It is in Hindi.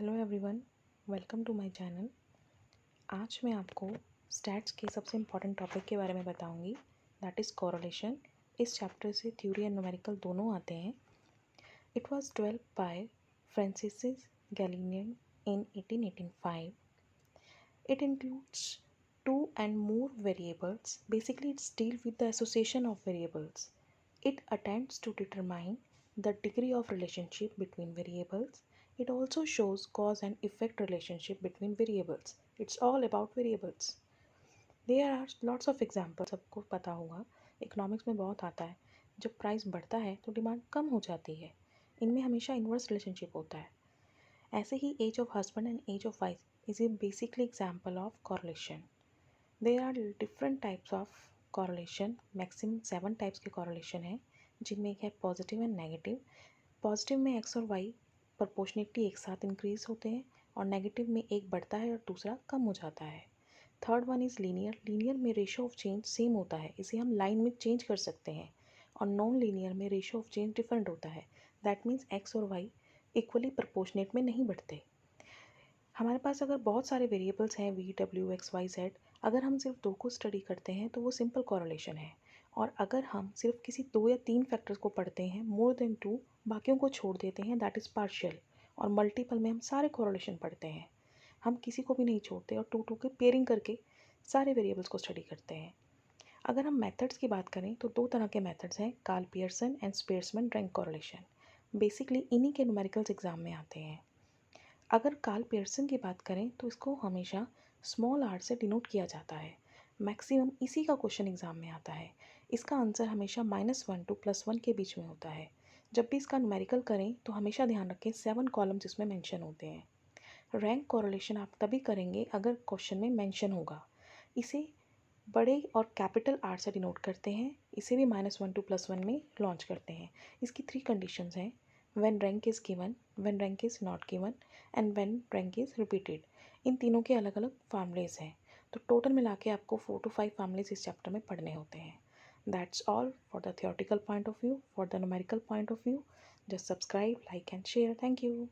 Hello everyone, welcome to my channel. आज मैं आपको स्टैट्स के सबसे इम्पॉर्टेंट टॉपिक के बारे में बताऊंगी, दैट इज़ कोरिलेशन। इस चैप्टर से थ्योरी एंड न्यूमेरिकल दोनों आते हैं। It was developed by Francis Galileo in 1885. It includes two and more variables. Basically, it's deal with the association of variables. It attempts to determine the degree of relationship between variables. It also shows cause and effect relationship between variables. It's all about variables. There are lots of examples. सबको पता होगा, इकोनॉमिक्स में बहुत आता है। जब प्राइस बढ़ता है तो डिमांड कम हो जाती है। इनमें हमेशा इन्वर्स रिलेशनशिप होता है। ऐसे ही age of husband and age of wife is a basically example of correlation. There are different types of correlation, maximum 7 types के कॉरलेशन हैं, जिनमें एक है पॉजिटिव एंड नेगेटिव। पॉजिटिव में एक्स और वाई प्रपोर्शनेटली एक साथ इंक्रीज होते हैं और नेगेटिव में एक बढ़ता है और दूसरा कम हो जाता है। Third one is linear. Linear में रेशो ऑफ चेंज सेम होता है, इसे हम लाइन में चेंज कर सकते हैं। और नॉन लीनियर में रेशो ऑफ चेंज डिफरेंट होता है, दैट मीन्स एक्स और वाई इक्वली प्रपोर्शनेट में नहीं बढ़ते। हमारे पास अगर बहुत सारे वेरिएबल्स हैं V W X Y Z, अगर हम सिर्फ 2 को स्टडी करते हैं तो वो सिंपल कॉरलेशन है। और अगर हम सिर्फ किसी 2 या 3 फैक्टर्स को पढ़ते हैं मोर देन 2, बाकियों को छोड़ देते हैं, दैट इज़ पार्शियल। और मल्टीपल में हम सारे कॉरलेशन पढ़ते हैं, हम किसी को भी नहीं छोड़ते और 2 के पेयरिंग करके सारे वेरिएबल्स को स्टडी करते हैं। अगर हम मेथड्स की बात करें तो 2 तरह के मेथड्स हैं, Karl Pearson and Spearman rank correlation. Basically इन्हीं के न्यूमेरिकल्स एग्जाम में आते हैं। अगर कार्ल पियर्सन की बात करें तो इसको हमेशा स्मॉल आर से डिनोट किया जाता है। मैक्सिमम इसी का क्वेश्चन एग्जाम में आता है। इसका आंसर हमेशा -1 to +1 के बीच में होता है। जब भी इसका न्यूमेरिकल करें तो हमेशा ध्यान रखें 7 कॉलम्स इसमें मेंशन होते हैं। रैंक कॉरलेशन आप तभी करेंगे अगर क्वेश्चन में मेंशन होगा। इसे बड़े और कैपिटल आर से डिनोट करते हैं। इसे भी -1 to +1 में लॉन्च करते हैं। इसकी 3 कंडीशंस हैं, when rank is given, when rank is not given and when rank is repeated. इन तीनों के अलग अलग फार्मूलेज हैं। तो टोटल मिला के आपको 4 to 5 फार्मूलेज इस चैप्टर में पढ़ने होते हैं। That's all for the theoretical point of view. For the numerical point of view, just subscribe, like and share. Thank you.